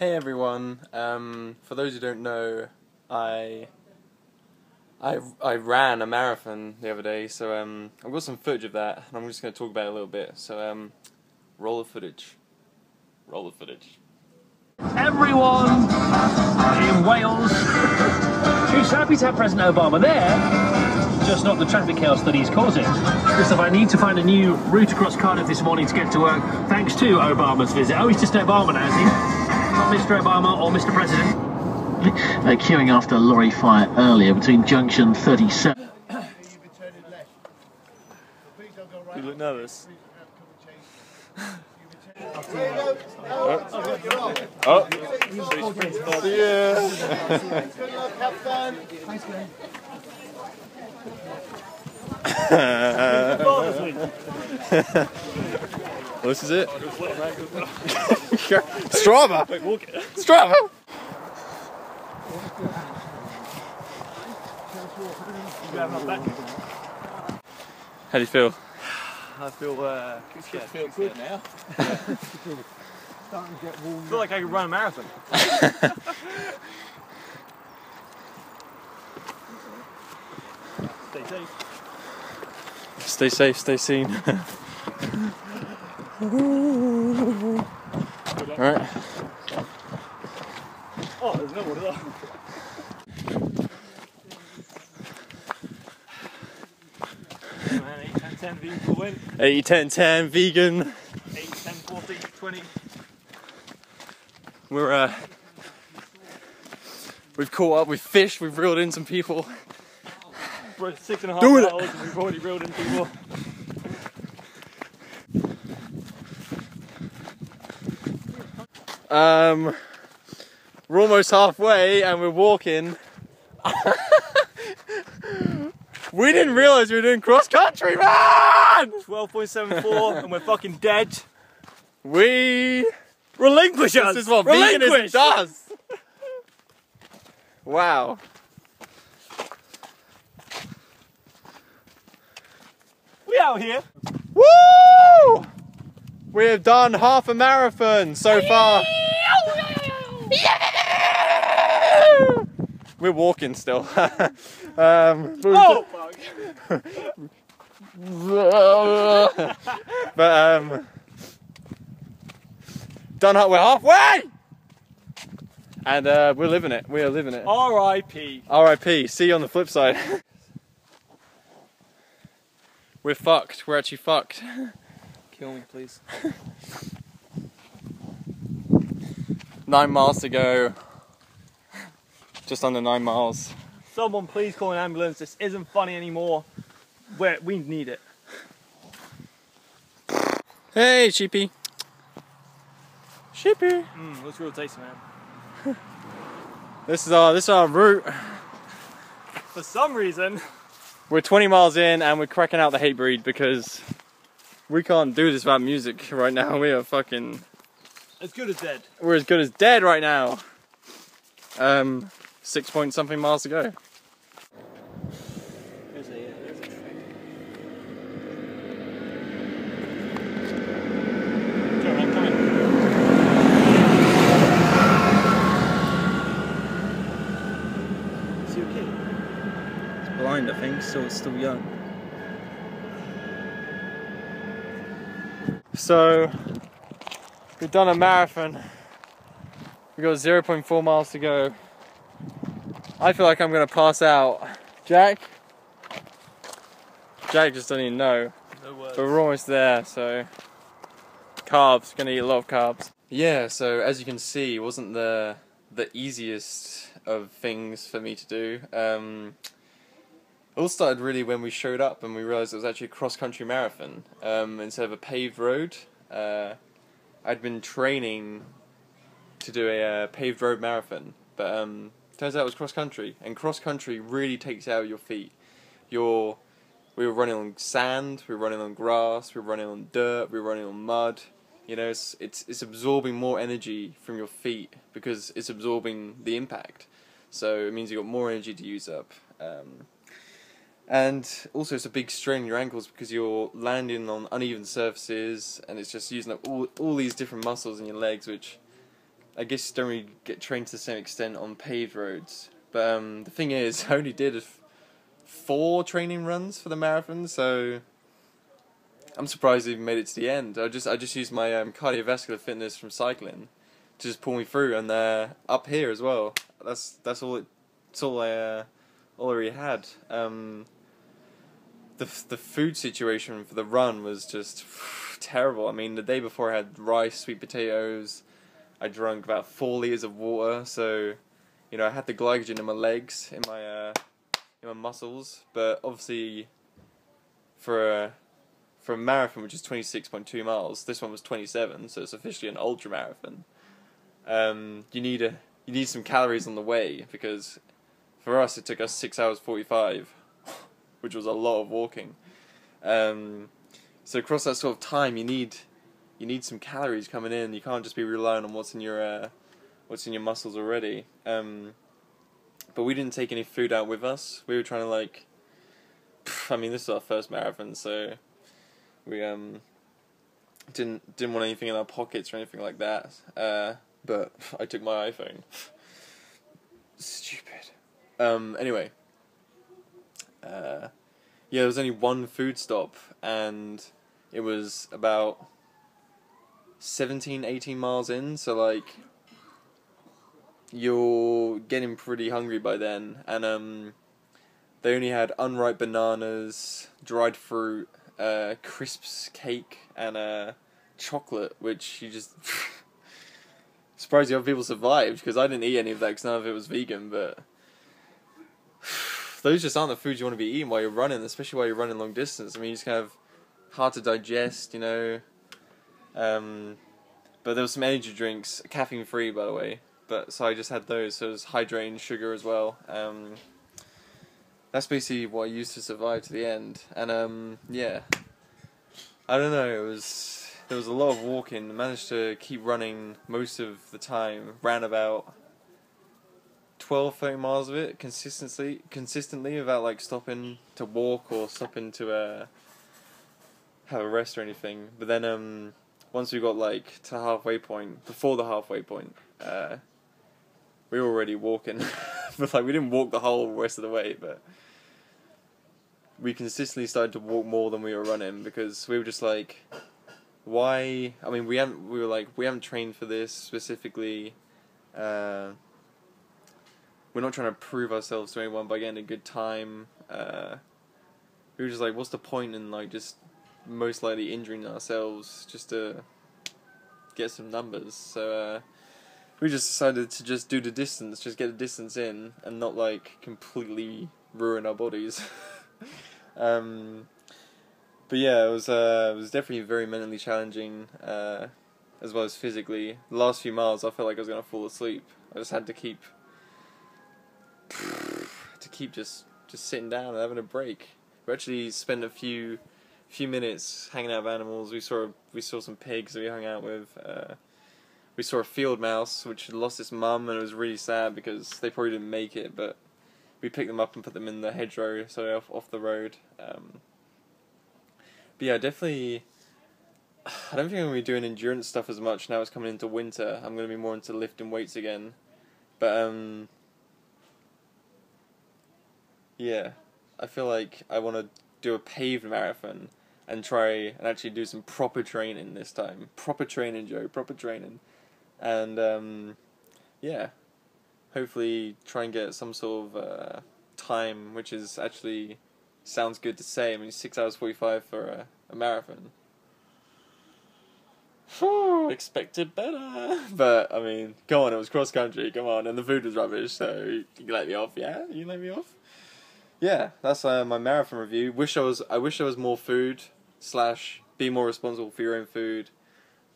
Hey everyone, for those who don't know, I ran a marathon the other day, so I've got some footage of that, and I'm just going to talk about it a little bit, so roll the footage. Roll the footage. Everyone in Wales who's happy to have President Obama there, just not the traffic chaos that he's causing. Because if I need to find a new route across Cardiff this morning to get to work, thanks to Obama's visit. Oh, he's just Obama now, is he? Not Mr. Obama or Mr. President. Queuing after a lorry fire earlier between junction 37. You look nervous. Oh, yeah. This is it. Strava. Strava. How do you feel? I feel good now. Starting to get warm. I feel like I could run a marathon. Stay safe. Stay safe, stay seen. Alright. Oh, there's no water there. 8, 10, 10 vegan for win. 80, 10, 10 vegan. 8, 10, 40, 20. We've caught up, we've fished, we've reeled in some people. We're 6.5 Doing hours and we've already reeled in people. We're almost halfway and we're walking. We didn't realise we were doing cross country, man! 12.74 and we're fucking dead. We Relinquish us! This is what Relinquish! veganism does! Wow. We out here. Woo! We have done half a marathon so far. We're walking still. Oh fuck! But we're halfway, and we're living it. We are living it. R.I.P. R.I.P. See you on the flip side. We're fucked. We're actually fucked. Kill me, please. 9 miles to go. Just under 9 miles. Someone please call an ambulance. This isn't funny anymore. We need it. Hey, sheepy. Sheepy. Looks real tasty, man. This is our route. For some reason, We're 20 miles in and we're cracking out the hate breed because we can't do this without music right now. We are fucking... as good as dead. We're as good as dead right now. 6 point something miles to go. There's a Come on, come in. Is he okay? It's blind, I think, so it's still young. So, we've done a marathon. We've got 0.4 miles to go. I feel like I'm gonna pass out. Jack? Jack just doesn't even know. No words. But we're almost there, so carbs, gonna eat a lot of carbs. Yeah, so as you can see, it wasn't the easiest of things for me to do. It all started really when we showed up and we realised it was actually a cross-country marathon instead of a paved road. I'd been training to do a paved road marathon, but turns out it was cross-country, and cross-country really takes out your feet. We were running on sand, we were running on grass, we were running on dirt, we were running on mud. You know, it's absorbing more energy from your feet because it's absorbing the impact. So it means you've got more energy to use up. And also it's a big strain on your ankles because you're landing on uneven surfaces and it's just using up all these different muscles in your legs, which I guess don't really get trained to the same extent on paved roads. But the thing is, I only did 4 training runs for the marathon, so I'm surprised I even made it to the end. I just used my cardiovascular fitness from cycling to just pull me through, and up here as well. That's all. All I really had. The food situation for the run was just terrible. I mean, the day before I had rice, sweet potatoes. I drank about 4 liters of water, so you know I had the glycogen in my legs, in my muscles. But obviously, for a marathon, which is 26.2 miles, this one was 27, so it's officially an ultra marathon. You need some calories on the way, because for us it took us 6 hours 45, which was a lot of walking. So across that sort of time, you need some calories coming in. You can't just be relying on what's in your muscles already. But we didn't take any food out with us. We were trying to I mean, this is our first marathon, so we didn't want anything in our pockets or anything like that. But I took my iPhone. Stupid. Anyway. Yeah, there was only one food stop, and it was about 17, 18 miles in, so like you're getting pretty hungry by then, and they only had unripe bananas, dried fruit, crisps, cake, and chocolate, which you just surprised the other people survived, because I didn't eat any of that because none of it was vegan. But those just aren't the foods you want to be eating while you're running, especially while you're running long distance. I mean, it's kind of hard to digest, you know. But there was some energy drinks, caffeine free by the way, but so I just had those, so it was hydrating, sugar as well. That's basically what I used to survive to the end, and yeah, I don't know, there was a lot of walking. I managed to keep running most of the time, ran about 12-13 miles of it consistently without like stopping to walk or stopping to have a rest or anything. But then once we got like to the halfway point, before the halfway point, we were already walking. But like we didn't walk the whole rest of the way, but we consistently started to walk more than we were running, because we were just like, why? I mean, we haven't trained for this specifically. We're not trying to prove ourselves to anyone by getting a good time. We were just like, what's the point in like just most likely injuring ourselves just to get some numbers? So we just decided to just do the distance, just get the distance in, and not like completely ruin our bodies. But yeah, it was definitely very mentally challenging, as well as physically. The last few miles, I felt like I was gonna fall asleep. I just had to keep just sitting down and having a break. We actually spent a few minutes hanging out with animals. We saw some pigs that we hung out with. We saw a field mouse which had lost its mum, and it was really sad because they probably didn't make it, but we picked them up and put them in the hedgerow, so off the road. But yeah, definitely, I don't think I'm going to be doing endurance stuff as much now it's coming into winter. I'm going to be more into lifting weights again. But yeah, I feel like I want to do a paved marathon and try and actually do some proper training this time. Proper training, Joe, proper training. And yeah, hopefully try and get some sort of time which is actually sounds good to say. I mean, 6 hours 45 for a marathon. Whew, expected better. But I mean, come on, it was cross country, come on, and the food was rubbish, so you can let me off, yeah? You can let me off? Yeah, that's my marathon review. I wish there was more food / be more responsible for your own food.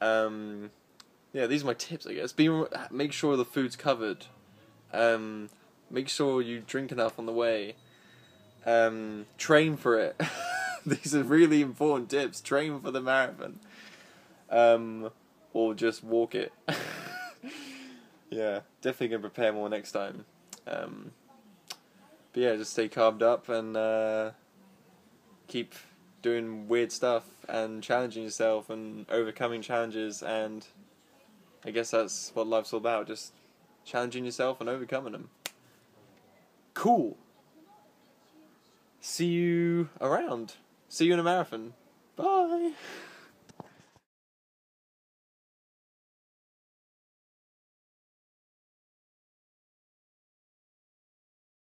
Yeah, these are my tips, I guess. Make sure the food's covered. Make sure you drink enough on the way. Train for it. These are really important tips. Train for the marathon. Or just walk it. Yeah, definitely gonna prepare more next time. But yeah, just stay carved up and keep doing weird stuff and challenging yourself and overcoming challenges, and I guess that's what life's all about, just challenging yourself and overcoming them. Cool. See you around. See you in a marathon. Bye.